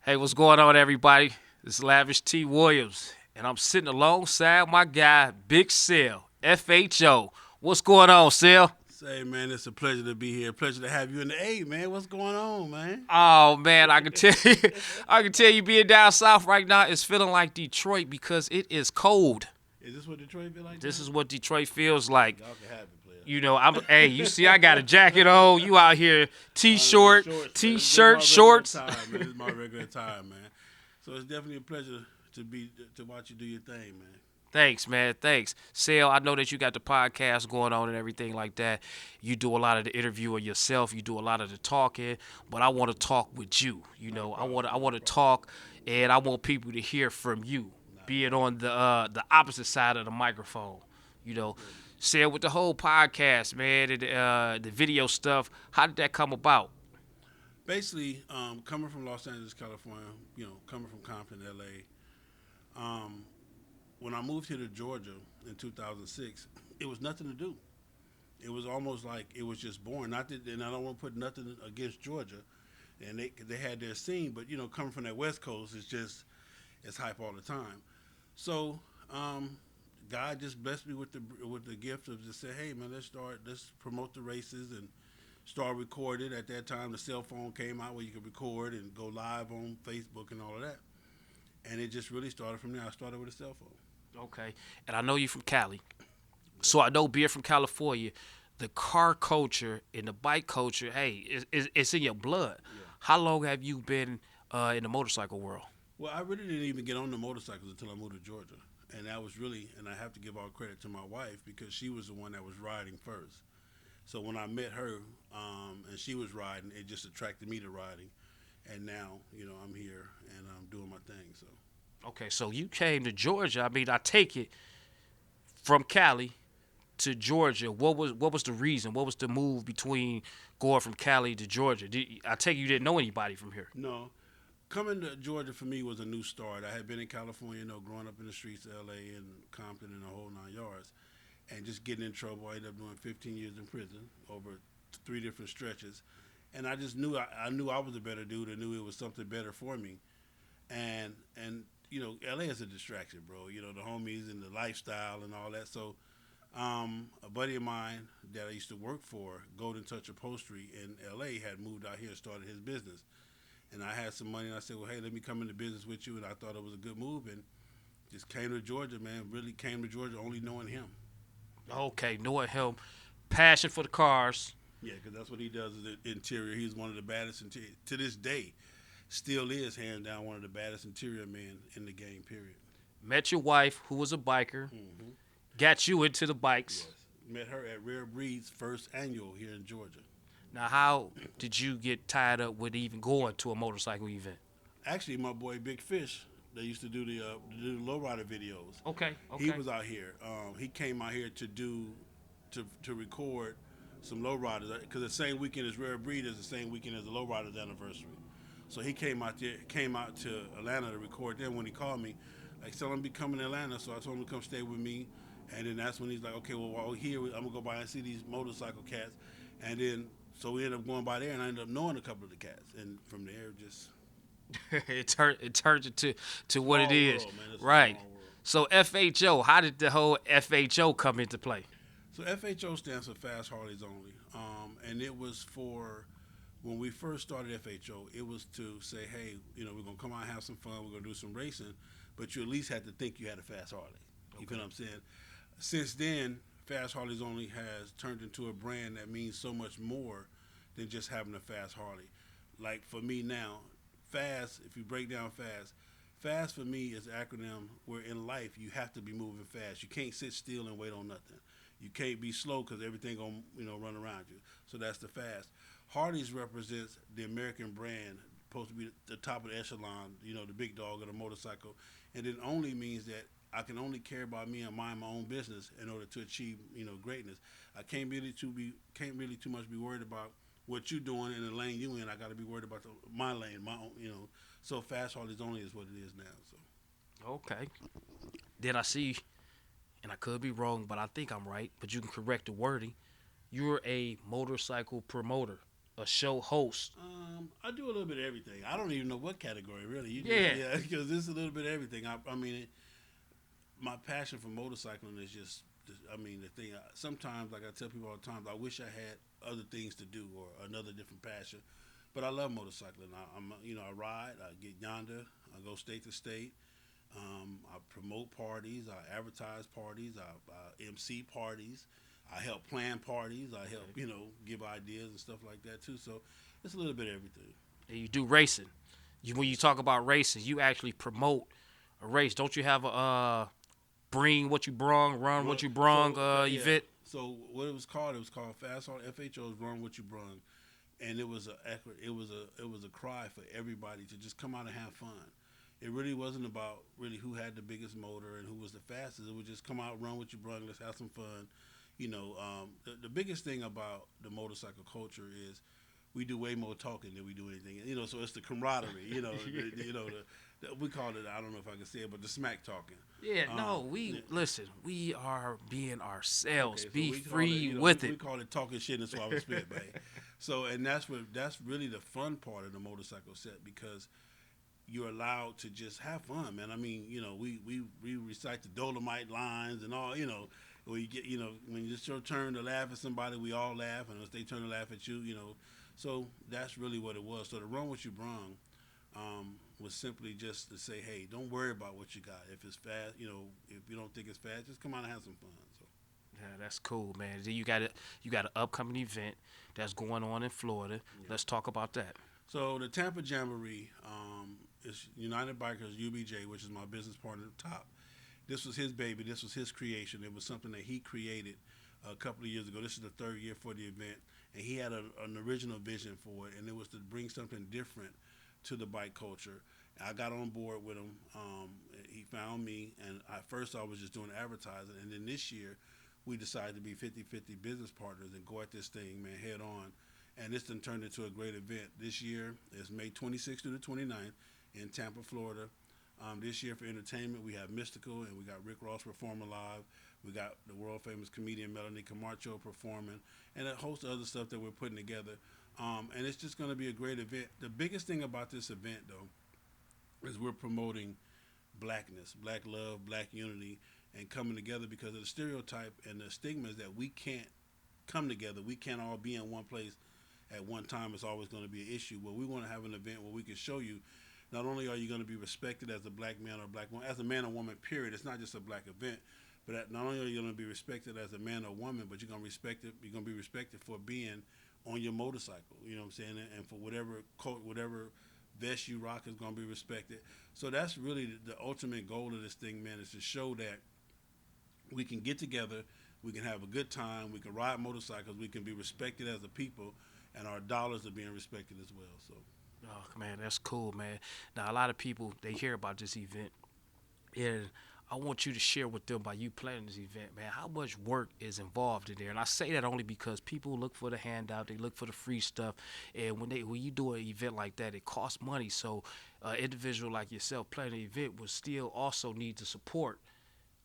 Hey, what's going on, everybody? This is Lavish T. Williams, and I'm sitting alongside my guy, Big Sale, FHO. What's going on, Sale? Say, man, it's a pleasure to be here. Pleasure to have you in the A, man. What's going on, man? Oh man, I can tell you, I can tell you, being down south right now is feeling like Detroit because it is cold. Is this what Detroit feel like This now? is what Detroit feels like. Y'all can have it, player. Hey, you see, I got a jacket on. You out here, t-shirt, Shorts, man. This is my t-shirt, regular shorts. time, man. This is my regular time, man. So it's definitely a pleasure to watch you do your thing, man. Thanks, man. Thanks. Sale, I know that you got the podcast going on and everything like that. You do a lot of the interviewing yourself. You do a lot of the talking, but I want to talk with you. I want to talk, and I want people to hear from you, be it on the opposite side of the microphone. You know, Sale, with the whole podcast, man, and the video stuff. How did that come about? Basically, coming from Los Angeles, California, coming from Compton, LA. When I moved here to Georgia in 2006, it was nothing to do. It was almost like it was just born. Not that, and I don't want to put nothing against Georgia, and they had their scene, but coming from that West Coast, it's hype all the time. So God just blessed me with the gift of just say, hey man, let's promote the races and start recording. At that time, the cell phone came out where you could record and go live on Facebook and all of that, and it just really started from there. I started with a cell phone. Okay, and I know you from Cali. So I know being from California, the car culture and the bike culture, hey, it's in your blood. Yeah. How long have you been in the motorcycle world? Well, I really didn't even get on the motorcycles until I moved to Georgia, and and I have to give all credit to my wife because she was the one that was riding first. So when I met her, and she was riding, it just attracted me to riding, and now I'm here and I'm doing my thing. So Okay, so you came to Georgia. I mean, I take it from Cali to Georgia. What was the reason? What was the move between going from Cali to Georgia? I take it you didn't know anybody from here. no, coming to Georgia for me was a new start. I had been in California, growing up in the streets of LA and Compton and the whole 9 yards, and just getting in trouble. I ended up doing 15 years in prison over three different stretches, and I just knew I knew I was a better dude. I knew it was something better for me, and LA is a distraction, bro. The homies and the lifestyle and all that. So a buddy of mine that I used to work for, Golden Touch Upholstery in LA, had moved out here and started his business. And I had some money, and I said, well, hey, let me come into business with you. And I thought it was a good move, and just came to Georgia, man. Really came to Georgia only knowing him. Okay, knowing him, passion for the cars. Yeah, because that's what he does is the interior. He's one of the baddest to this day. Still is hands down one of the baddest interior men in the game. Period. Met your wife, who was a biker, Mm-hmm. got you into the bikes. Yes. Met her at Rare Breed's first annual here in Georgia. Now, how did you get tied up with even going to a motorcycle event? Actually, my boy Big Fish, they used to do the lowrider videos. Okay, He okay. was out here. He came out here to record some lowriders because the same weekend as Rare Breed is the same weekend as the lowriders anniversary. So he came out to Atlanta to record. Then when he called me, like, tell him to be coming to Atlanta. So I told him to come stay with me. And then that's when he's like, okay, well, while we're here, I'm gonna go by and see these motorcycle cats. And then so we ended up going by there, and I ended up knowing a couple of the cats. And from there, just it turns into what it small is, world, man. It's a right? small world. So FHO, how did the whole FHO come into play? So FHO stands for Fast Harleys Only, and it was for when we first started FHO. It was to say, hey, we're gonna come out and have some fun. We're gonna do some racing, but you at least had to think you had a fast Harley. You Okay. know what I'm saying? Since then, Fast Harleys Only has turned into a brand that means so much more than just having a fast Harley. Like for me now, fast. If you break down fast for me is an acronym where in life you have to be moving fast. You can't sit still and wait on nothing. You can't be slow because everything gonna run around you. So that's the fast. Harleys represents the American brand, supposed to be the top of the echelon, the big dog of the motorcycle, and it only means that I can only care about me and mind my own business in order to achieve, greatness. I can't really too much be worried about what you're doing in the lane you in. I got to be worried about my lane, my own. So Fast Harleys Only is what it is now. So Okay. Then I see, and I could be wrong, but I think I'm right. But you can correct the wording. You're a motorcycle promoter a show host? I do a little bit of everything. I don't even know what category really. You just Yeah. yeah, because it's a little bit of everything. I mean, my passion for motorcycling is just. I mean, the thing. Sometimes, like I tell people all the time, I wish I had other things to do or another different passion. But I love motorcycling. I ride. I get yonder. I go state to state. I promote parties. I advertise parties. I MC parties. I help plan parties. I help, give ideas and stuff like that too. So it's a little bit of everything. And you do racing. When you talk about racing, you actually promote a race. Don't you have a bring what you brung, run Run, what you brung yeah. event? So what it was called Fast Hard FHO's Run What You Brung, and it was a cry for everybody to just come out and have fun. It really wasn't about really who had the biggest motor and who was the fastest. It would just come out, run what you brung, let's have some fun. The biggest thing about the motorcycle culture is we do way more talking than we do anything. So it's the camaraderie. We call it. I don't know if I can say it, but the smack talking. Yeah, no, Yeah. listen. We are being ourselves. Okay, so Be we call it, free we, with we it. call it talking shit and swallow spit, man. So, and that's really the fun part of the motorcycle set because you're allowed to just have fun, man. I mean, we recite the Dolomite lines and all, where you get, when it's your turn to laugh at somebody, we all laugh, and if they turn to laugh at you, So that's really what it was. So the run what you brung was simply just to say, hey, don't worry about what you got. If it's fast, if you don't think it's fast, just come out and have some fun. So. Yeah, that's cool, man. Then you got an upcoming event that's going on in Florida. Yeah. Let's talk about that. So the Tampa Jamboree is United Bikers UBJ, which is my business partner at the top. This was his baby. This was his creation. It was something that he created a couple of years ago. This is the third year for the event, and he had an original vision for it, and it was to bring something different to the bike culture. I got on board with him. He found me, and at first I was just doing advertising, and then this year we decided to be 50-50 business partners and go at this thing, man, head on. And this then turned into a great event. This year is May 26th through the 29th in Tampa, Florida. This year for entertainment, we have Mystical, and we got Rick Ross performing live. We got the world famous comedian Melanie Camacho performing, and a host of other stuff that we're putting together. And it's just going to be a great event. The biggest thing about this event, though, is we're promoting blackness, black love, black unity, and coming together because of the stereotype and the stigmas that we can't come together. We can't all be in one place at one time. It's always going to be an issue. Well, we want to have an event where we can show you not only are you going to be respected as a black man or a black woman, as a man or woman, period. It's not just a black event, but not only are you going to be respected as a man or woman, but you're going to be respected for being on your motorcycle. You know what I'm saying? And for whatever vest you rock is going to be respected. So that's really the ultimate goal of this thing, man, is to show that we can get together, we can have a good time, we can ride motorcycles, we can be respected as a people, and our dollars are being respected as well. So. Oh man, that's cool, man. Now a lot of people they hear about this event, and I want you to share with them by you planning this event, man. How much work is involved in there? And I say that only because people look for the handout, they look for the free stuff, and when you do an event like that, it costs money. So, an individual like yourself planning an event would still also need the support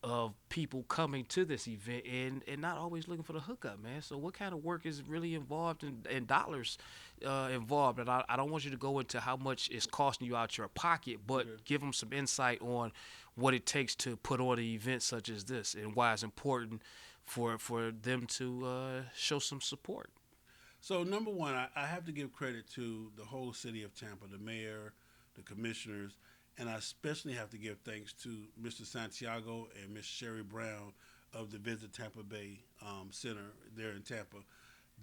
of people coming to this event and not always looking for the hookup, man. So what kind of work is really involved in dollars involved? And I don't want you to go into how much it's costing you out your pocket, but give them some insight on what it takes to put on an event such as this and why it's important for them to show some support. So number one, I have to give credit to the whole city of Tampa, the mayor, the commissioners, and I especially have to give thanks to Mr. Santiago and Miss Sherry Brown of the Visit Tampa Bay Center there in Tampa.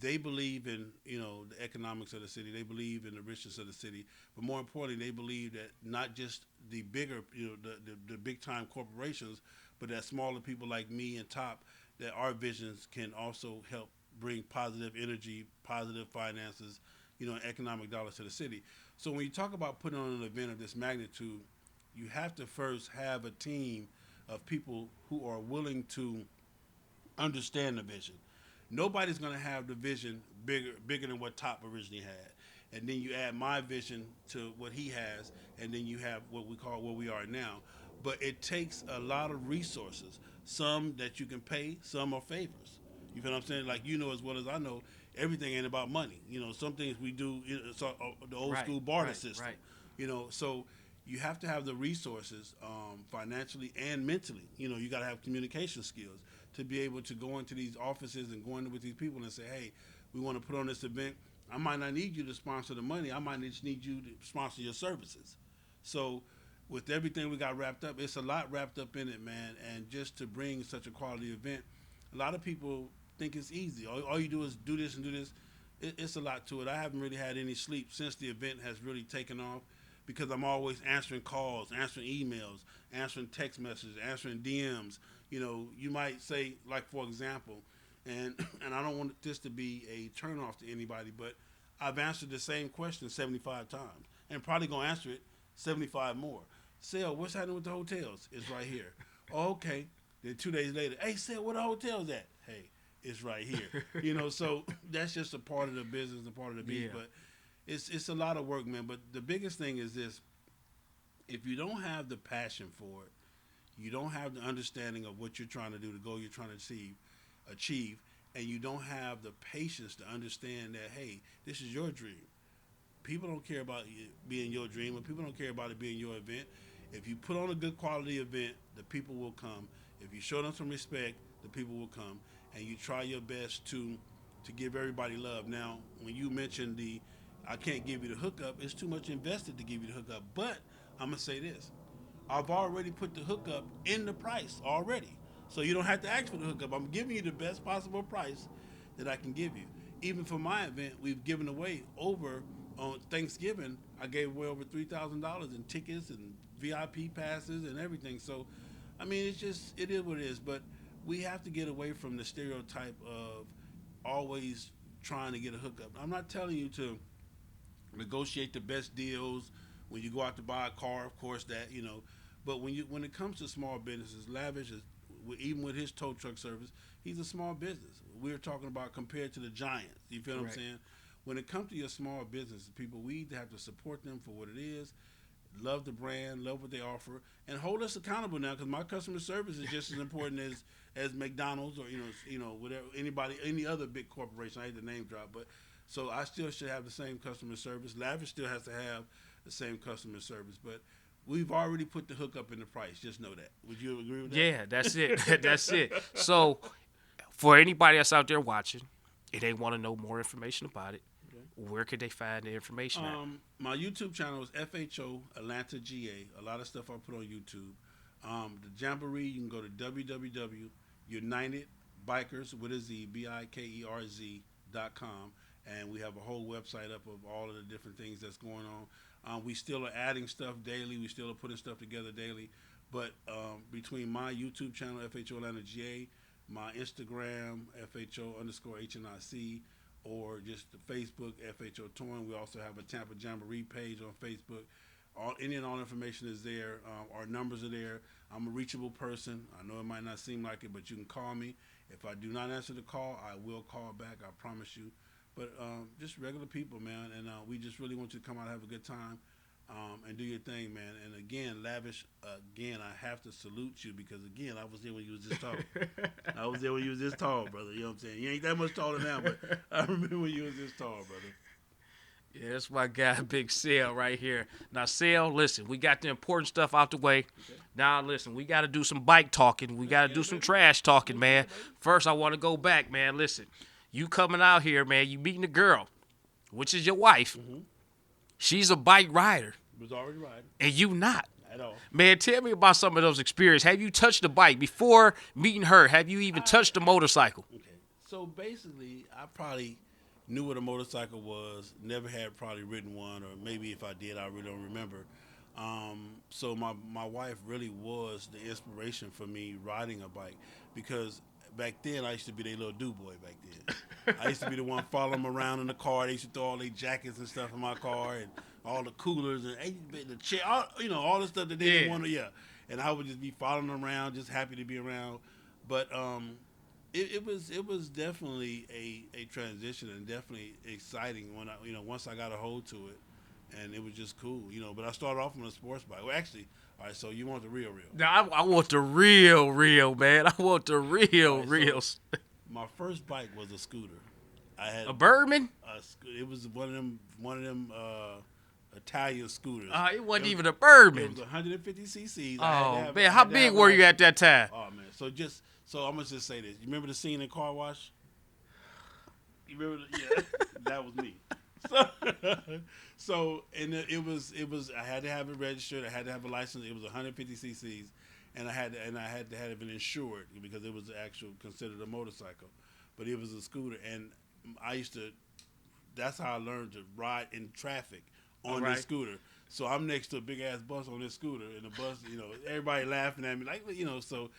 They believe in the economics of the city. They believe in the richness of the city, but more importantly, they believe that not just the bigger the big time corporations, but that smaller people like me and Top, that our visions can also help bring positive energy, positive finances, economic dollars to the city. So when you talk about putting on an event of this magnitude, you have to first have a team of people who are willing to understand the vision. Nobody's going to have the vision bigger than what Top originally had. And then you add my vision to what he has, and then you have what we call where we are now. But it takes a lot of resources. Some that you can pay, some are favors. You feel what I'm saying? Like as well as I know, everything ain't about money. Some things we do. It's the old Right, school barter right, system. right. So you have to have the resources, financially and mentally. You got to have communication skills to be able to go into these offices and go in with these people and say, hey, we want to put on this event. I might not need you to sponsor the money. I might just need you to sponsor your services. So with everything we got wrapped up, it's a lot wrapped up in it, man. And just to bring such a quality event, a lot of people think it's easy. All you do is do this and do this. It's a lot to it. I haven't really had any sleep since the event has really taken off because I'm always answering calls, answering emails, answering text messages, answering DMs. You might say, like, for example, and and I don't want this to be a turnoff to anybody, but I've answered the same question 75 times and probably gonna answer it 75 more. Sale, what's happening with the hotels? It's right here. Oh, okay. Then 2 days later, hey, Sale, where the hotels at? Hey, it's right here. So that's just a part of the business, a part of the beat. Yeah. But it's a lot of work, man. But the biggest thing is this: if you don't have the passion for it, you don't have the understanding of what you're trying to do, the goal you're trying to achieve, and you don't have the patience to understand that, hey, this is your dream. People don't care about it being your dream, or people don't care about it being your event. If you put on a good quality event, the people will come. If you show them some respect, the people will come, and you try your best to give everybody love. Now, when you mentioned I can't give you the hookup, it's too much invested to give you the hookup. But I'm gonna say this: I've already put the hookup in the price already, so you don't have to ask for the hookup. I'm giving you the best possible price that I can give you. Even for my event, we've given away over on Thanksgiving. I gave away over $3,000 in tickets and VIP passes and everything. So, I mean, it is what it is. But we have to get away from the stereotype of always trying to get a hookup. I'm not telling you to negotiate the best deals when you go out to buy a car, of course, but when it comes to small businesses, Lavish is, even with his tow truck service, he's a small business. We're talking about compared to the giants. You feel what I'm Right. saying? When it comes to your small business, people, we either have to support them for what it is, love the brand, love what they offer, and hold us accountable now. Because my customer service is just as important as McDonald's or whatever any other big corporation. I hate to name drop, but so I still should have the same customer service. Lavish still has to have the same customer service, but we've already put the hookup in the price. Just know that. Would you agree with that? Yeah, that's it. That's it. So, for anybody that's out there watching, and they want to know more information about it, Okay. where could they find the information at? My YouTube channel is FHO Atlanta GA. A lot of stuff I put on YouTube. The Jamboree, you can go to www.unitedbikers with a Z BIKERZ.com, and we have a whole website up of all of the different things that's going on. We still are adding stuff daily. We still are putting stuff together daily. But between my YouTube channel, FHO Atlanta GA, my Instagram, FHO underscore HNIC, or just the Facebook, FHO Touring. We also have a Tampa Jamboree page on Facebook. Any and all information is there. Our numbers are there. I'm a reachable person. I know it might not seem like it, but you can call me. If I do not answer the call, I will call back. I promise you. But just regular people, man, and we just really want you to come out and have a good time, and do your thing, man. And again, Lavish, again, I have to salute you because again, I was there when you was this tall. I was there when you was this tall, brother. You know what I'm saying? You ain't that much taller now, but I remember when you was this tall, brother. Yeah, that's my guy, Big Sale, right here. Now, Sale, listen, we got the important stuff out the way. Okay. Now, listen, we got to do some bike talking. We got to do some trash talking, man. First, I want to go back, man. Listen, you coming out here, man, you meeting a girl, which is your wife. Mm-hmm. She's a bike rider, Was already riding and you not. at all. Man, tell me about some of those experiences. Have you touched the bike before meeting her? Have you even touched the motorcycle? Okay. So basically, I probably knew what a motorcycle was. Never had probably ridden one, or maybe if I did, I really don't remember. So my wife really was the inspiration for me riding a bike because back then I used to be their little do boy back then. I used to be the one following them around in the car. They used to throw all their jackets and stuff in my car and all the coolers and the chair, all the stuff that they didn't want to, yeah. And I would just be following them around, just happy to be around. But it was definitely a transition and definitely exciting when once I got a hold to it, and it was just cool, But I started off on a sports bike. Well, actually, all right. So you want the real? Now, I want the real, man. I want the real, All right, real. so my first bike was a scooter. I had A Birdman? it was one of them Italian scooters. It wasn't even a It Birdman. was 150 cc's. Oh man, how big were you at that time? Oh man, so I'm gonna just say this. You remember the scene in Car Wash? You remember? Yeah, that was me. So, and it was. I had to have it registered. I had to have a license. It was 150 cc's, and I had to have it insured because it was actual considered a motorcycle, but it was a scooter, and I used to. That's how I learned to ride in traffic on this scooter. So I'm next to a big ass bus on this scooter, and the bus, everybody laughing at me like, so.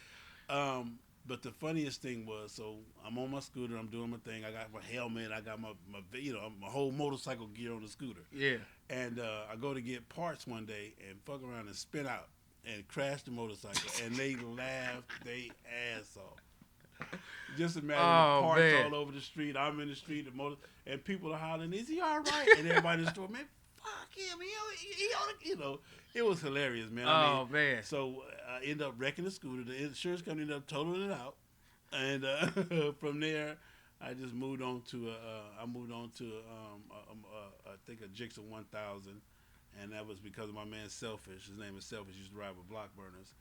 But the funniest thing was, so I'm on my scooter, I'm doing my thing. I got my helmet, I got my whole motorcycle gear on the scooter. Yeah. And I go to get parts one day and fuck around and spin out and crash the motorcycle, and they laughed they ass off. Just imagine the parts all over the street. I'm in the street, and people are hollering, "Is he all right?" And everybody in the store, man, fuck him. It was hilarious, man. Man. So I ended up wrecking the scooter. The insurance company ended up totaling it out, and from there, I just moved on to I think a Gixxer 1000, and that was because of my man Selfish. His name is Selfish. He used to ride with block burners,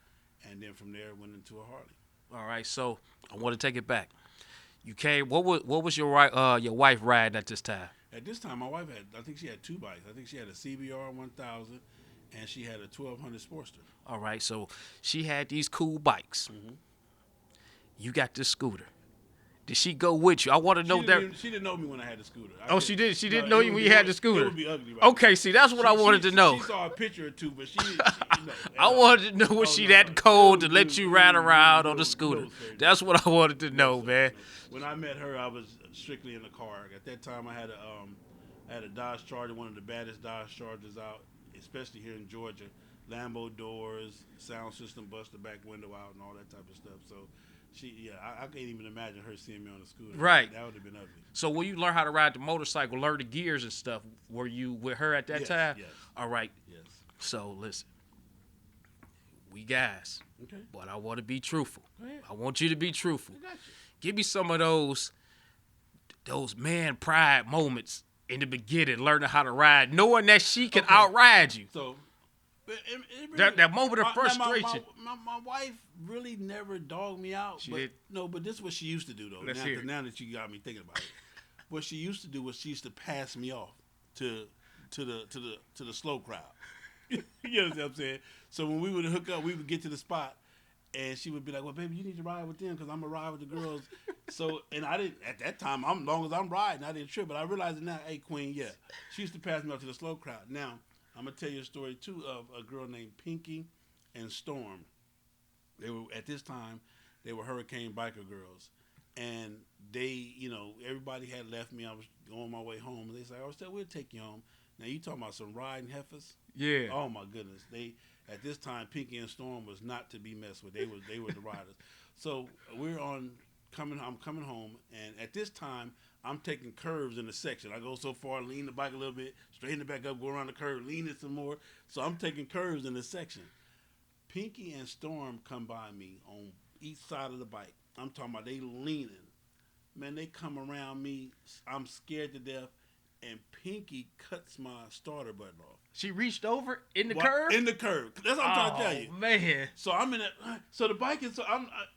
and then from there went into a Harley. All right, so I want to take it back. You came. What was your wife riding at this time? At this time, my wife I think she had two bikes. I think she had a CBR 1000, and she had a 1200 Sportster. All right, so she had these cool bikes. Mm-hmm. You got this scooter. Did she go with you? I want to know that. She didn't know me when I had the scooter. She did. She didn't know you when you had the scooter. It would be ugly. Right? Okay, see, that's what I wanted to know. She saw a picture or two, but she I wanted to know was she that cold to let you ride around on the scooter. That's what I wanted to know, man. When I met her, I was strictly in the car. At that time, I had a Dodge Charger, one of the baddest Dodge Chargers out, especially here in Georgia. Lambo doors, sound system, bust the back window out, and all that type of stuff. So. I can't even imagine her seeing me on a scooter. Right. That would have been ugly. So when you learn how to ride the motorcycle, learn the gears and stuff, were you with her at that time? Yes. All right. Yes. So listen, we guys, okay, but I want to be truthful. Go ahead. I want you to be truthful. I got you. Give me some of those man pride moments in the beginning, learning how to ride, knowing that she can outride you. So. Really, that moment of frustration. My wife really never dogged me out. She did? No, but this is what she used to do, though. Let's hear it. Now that you got me thinking about it. What she used to do was she used to pass me off to the slow crowd. You know what I'm saying? So when we would hook up, we would get to the spot, and she would be like, "Well, baby, you need to ride with them because I'm going to ride with the girls." And I didn't, at that time, as long as I'm riding, I didn't trip. But I realized it now, hey, Queen, yeah. She used to pass me off to the slow crowd. Now, I'm going to tell you a story, too, of a girl named Pinky and Storm. They were, at this time, they were Hurricane Biker Girls. And they, everybody had left me. I was on my way home. And they said, we'll take you home. Now, you talking about some riding heifers? Yeah. Oh, my goodness. At this time, Pinky and Storm was not to be messed with. They were the riders. So I'm coming home. And at this time, I'm taking curves in the section. I go so far, lean the bike a little bit, straighten it back up, go around the curve, lean it some more. So I'm taking curves in the section. Pinky and Storm come by me on each side of the bike. I'm talking about they leaning. Man, they come around me. I'm scared to death. And Pinky cuts my starter button off. She reached over in the curve? In the curve. That's what I'm trying to tell you. Oh, man. So I'm in it. So the bike is,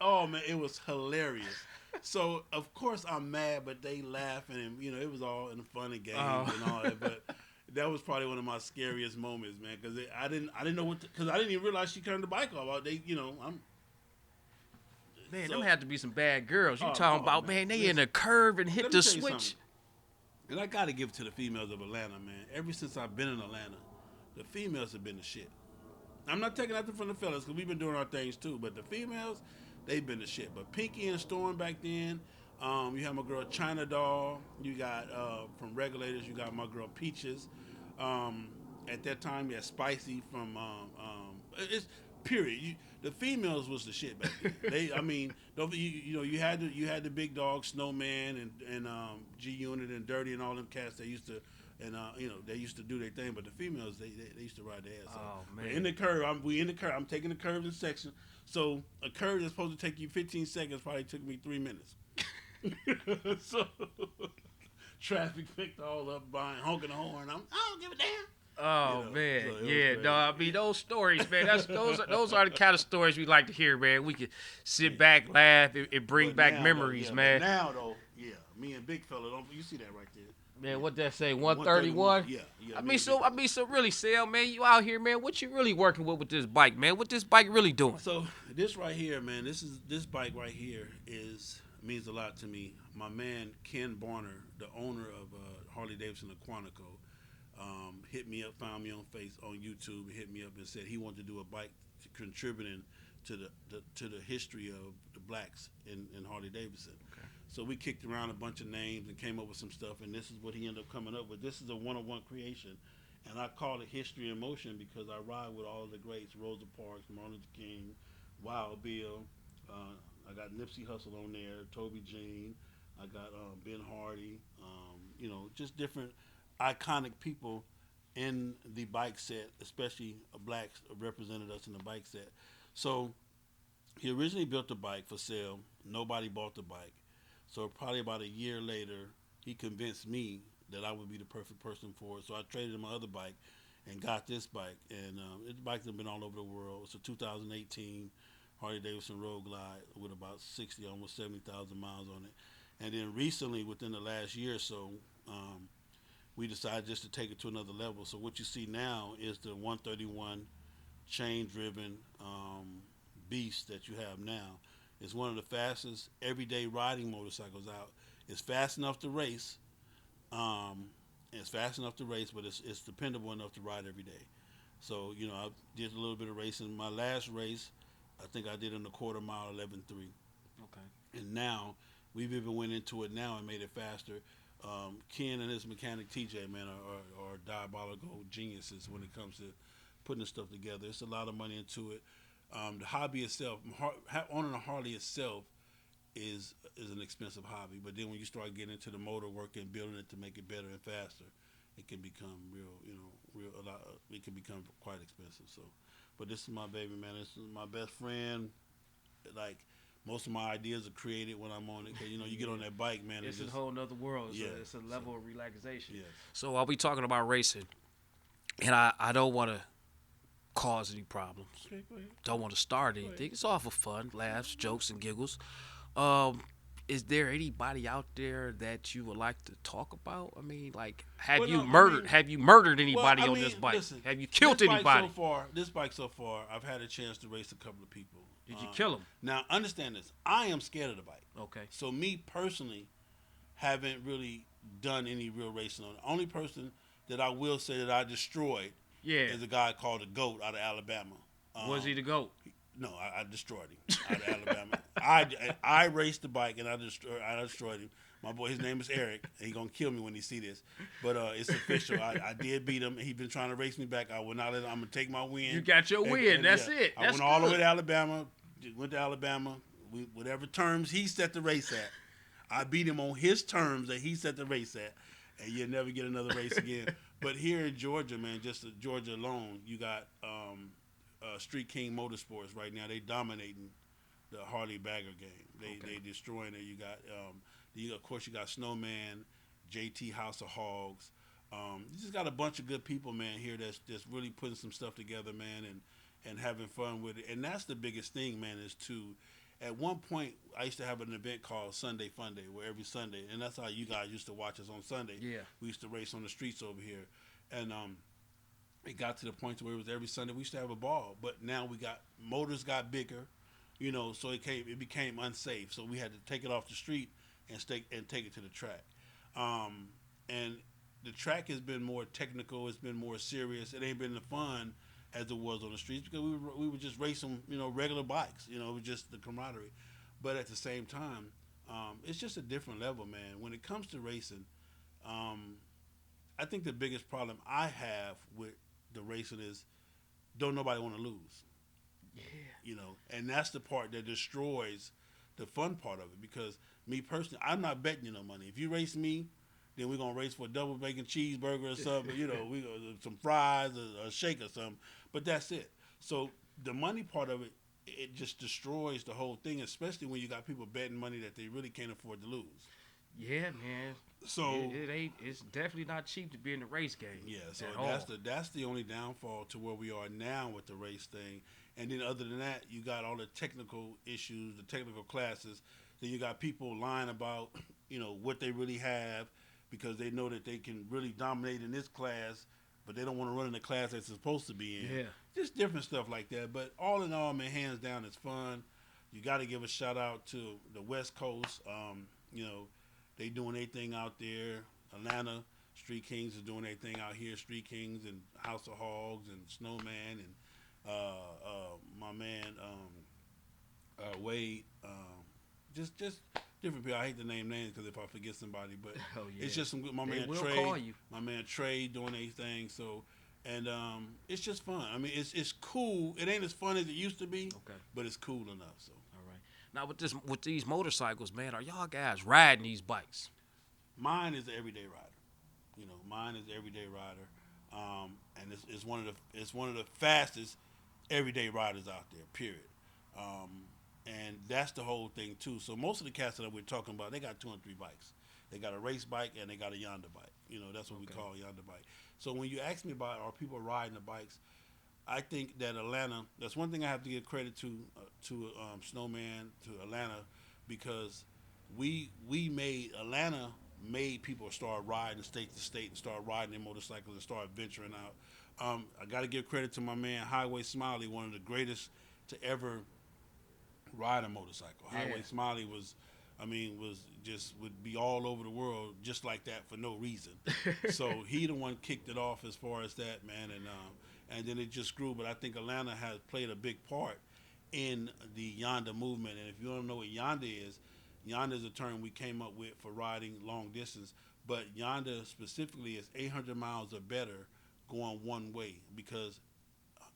oh, man, it was hilarious. So, of course, I'm mad, but they laughing, and, it was all in the fun and games and all that. But that was probably one of my scariest moments, man, because I didn't know because I didn't even realize she turned the bike off. Man, them had to be some bad girls. You talking about, man, they in a curve and hit the switch. And I got to give it to the females of Atlanta, man. Ever since I've been in Atlanta, the females have been the shit. I'm not taking nothing from the fellas because we've been doing our things too, but the females, they've been the shit. But Pinky and Storm back then, you have my girl China Doll. You got, from Regulators, you got my girl Peaches. At that time, you had Spicy from, it's period. The females was the shit back then. You had the big dog Snowman and G Unit and Dirty and all them cats that used to, and they used to do their thing. But the females, they used to ride their ass off. Oh man! In the curve, we in the curve. I'm taking the curves in section. So a curve that's supposed to take you 15 seconds probably took me 3 minutes. So traffic picked all up, behind honking the horn. I don't give a damn. Oh man, So it was yeah, crazy. no, I mean those stories, man. Those are the kind of stories we like to hear, man. We can sit back, laugh, and bring But back now, though, memories, man. me and Big Fella, don't you see that right there? Man, Yeah. what that say? 131. 131. Yeah. I Me mean, and Big Fella. so really, Sal, man, you out here, man. What you really working with this bike, man? What this bike really doing? So this right here, man, this bike right here is means a lot to me. My man Ken Barner, the owner of Harley Davidson of Quantico, hit me up, found me on YouTube, hit me up and said he wanted to do a bike contributing to the history of the blacks in Harley Davidson. Okay. So we kicked around a bunch of names and came up with some stuff, and this is what he ended up coming up with. This is a one-on-one creation, and I call it History in Motion because I ride with all of the greats: Rosa Parks, Martin Luther King, Wild Bill. I got Nipsey Hussle on there, Toby Jean. I got Ben Hardy. Just different iconic people in the bike set, especially blacks represented us in the bike set. So he originally built the bike for sale. Nobody bought the bike. So probably about a year later, he convinced me that I would be the perfect person for it. So I traded in my other bike and got this bike. And this bike has been all over the world. It's a 2018 Harley Davidson Road Glide with about 60, almost 70,000 miles on it. And then recently, within the last year or so, we decided just to take it to another level. So what you see now is the 131 chain-driven beast that you have now. It's one of the fastest everyday riding motorcycles out. It's fast enough to race. But it's dependable enough to ride every day. So, I did a little bit of racing. My last race, I think I did in a quarter mile, 11.3. Okay. And now, we've even went into it now and made it faster. Ken and his mechanic TJ, man, are diabolical geniuses when it comes to putting this stuff together. It's a lot of money into it. The hobby itself, owning a Harley itself, is an expensive hobby. But then when you start getting into the motor work and building it to make it better and faster, it can become it can become quite expensive. So, but this is my baby, man. This is my best friend. Like, most of my ideas are created when I'm on it. Cause you get on that bike, man. It's a whole nother world. It's a level of relaxation. Yes. So while we talking about racing, and I don't want to cause any problems. Okay, go ahead. Don't want to start anything. ahead. It's all for fun, laughs, jokes, and giggles. Is there anybody out there that you would like to talk about? I mean, like, have you murdered anybody on this bike? Listen, have you killed this bike anybody? This bike so far, I've had a chance to race a couple of people. Did you kill them? Now, understand this. I am scared of the bike. Okay. So me personally, haven't really done any real racing on it. Only person that I will say that I destroyed is a guy called the GOAT out of Alabama. Was he the GOAT? No, I destroyed him out of Alabama. I raced the bike and I destroyed him. My boy, his name is Eric. And he gonna kill me when he see this, but it's official. I did beat him. He been trying to race me back. I will not let him. I'm gonna take my win. You got your win. That's it. I went all the way to Alabama. Went to Alabama. Whatever terms he set the race at, I beat him on his terms that he set the race at, and you'll never get another race again. But here in Georgia, man, just Georgia alone, you got Street King Motorsports right now. They dominating the Harley Bagger game. They destroying it. You got of course you got Snowman, JT House of Hogs. You just got a bunch of good people, man, here that's really putting some stuff together, man, and having fun with it. And that's the biggest thing, man, is at one point I used to have an event called Sunday Fun Day, where every Sunday, and that's how you guys used to watch us on Sunday. Yeah. We used to race on the streets over here. And it got to the point where it was every Sunday we used to have a ball. But now motors got bigger, so it became unsafe. So we had to take it off the street and take it to the track. And the track has been more technical. It's been more serious. It ain't been the fun as it was on the streets because we were just racing, regular bikes. It was just the camaraderie. But at the same time, it's just a different level, man. When it comes to racing, I think the biggest problem I have with the racing is don't nobody want to lose. Yeah. And that's the part that destroys the fun part of it because me personally, I'm not betting you no money. If you race me, then we're gonna race for a double bacon cheeseburger or something. We go some fries or a shake or something. But that's it. So the money part of it just destroys the whole thing, especially when you got people betting money that they really can't afford to lose. Yeah, man. So it ain't. It's definitely not cheap to be in the race game. yeah, so at all. that's the only downfall to where we are now with the race thing. And then other than that, you got all the technical issues, the technical classes. Then you got people lying about what they really have because they know that they can really dominate in this class, but they don't want to run in the class that's supposed to be in. Yeah. Just different stuff like that. But all in all, man, hands down, it's fun. You got to give a shout out to the West Coast. They doing their thing out there. Atlanta Street Kings is doing their thing out here. Street Kings and House of Hogs and Snowman and my man Wade. Just different people. I hate to name names because if I forget somebody, but Oh, yeah. it's just some good. My They man will Trey, call you. my man Trey doing their thing. So, and it's just fun. I mean, it's cool. It ain't as fun as it used to be, Okay. but it's cool enough. So. All right. Now with these motorcycles, man, are y'all guys riding these bikes? Mine is the everyday rider. Mine is the everyday rider, and it's one of the fastest everyday riders out there. Period. And that's the whole thing too. So most of the cats that we're talking about, they got 2 and 3 bikes. They got a race bike and they got a yonder bike. That's what we call a yonder bike. So when you ask me about are people riding the bikes, I think that Atlanta. That's one thing I have to give credit to Snowman, to Atlanta, because we made Atlanta made people start riding state to state and start riding their motorcycles and start venturing out. I got to give credit to my man Highway Smiley, one of the greatest to ever ride a motorcycle. Yeah. Highway Smiley would be all over the world just like that for no reason. So he the one kicked it off as far as that, man, and then it just grew. But I think Atlanta has played a big part in the Yonder movement. And if you don't know what Yonder is a term we came up with for riding long distance. But Yonder specifically is 800 miles or better going one way, because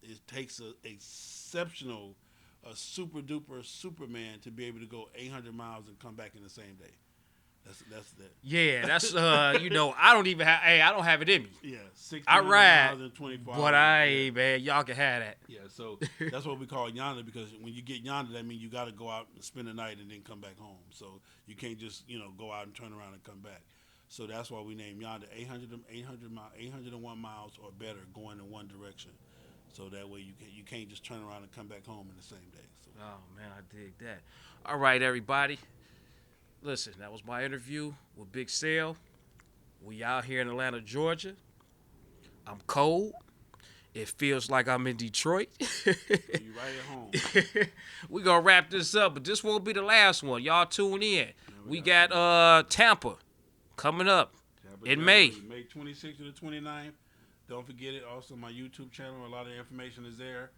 it takes a exceptional, a super duper Superman to be able to go 800 miles and come back in the same day. That's that. Yeah, that's I don't even have. Hey, I don't have it in me. Yeah, 60 I ride, miles in 24 but hours. man, y'all can have that. Yeah, so that's what we call Yonder, because when you get Yonder, that means you got to go out and spend the night and then come back home. So you can't just go out and turn around and come back. So that's why we named Yonder 801 miles or better going in one direction. So that way you can't just turn around and come back home in the same day. So. Oh man, I dig that. All right, everybody. Listen, that was my interview with Big Sale. We out here in Atlanta, Georgia. I'm cold. It feels like I'm in Detroit. You right at home. We gonna wrap this up, but this won't be the last one. Y'all tune in. We got Tampa coming up in May. May 26th to the 29th. Don't forget it. Also, my YouTube channel, a lot of information is there.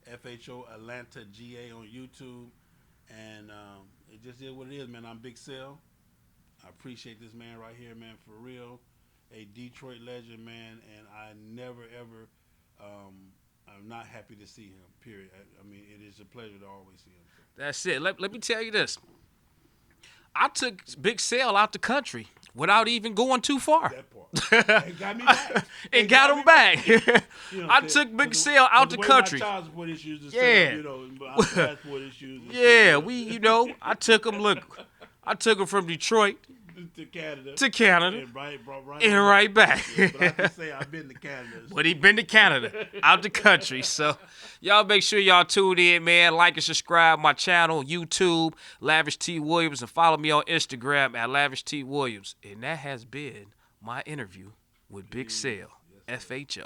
FHO Atlanta GA on YouTube. And it just is what it is, man. I'm Big Sale. I appreciate this man right here, man, for real. A Detroit legend, man. And I never, ever, I'm not happy to see him, period. I mean, it is a pleasure to always see him. That's it. Let me tell you this. I took Big Sale out the country without even going too far. That part. It got me back. It got him back. I took Big Sale out the country. My child support issues Yeah. our passport issues. Yeah, I took him. Look, I took him from Detroit to Canada. and right right back. But I can say I've been to Canada. But he been to Canada, out the country. So y'all make sure y'all tune in, man. Like and subscribe my channel, YouTube, Lavish T Williams, and follow me on Instagram at Lavish T Williams. And that has been my interview with Big Sale, FHO.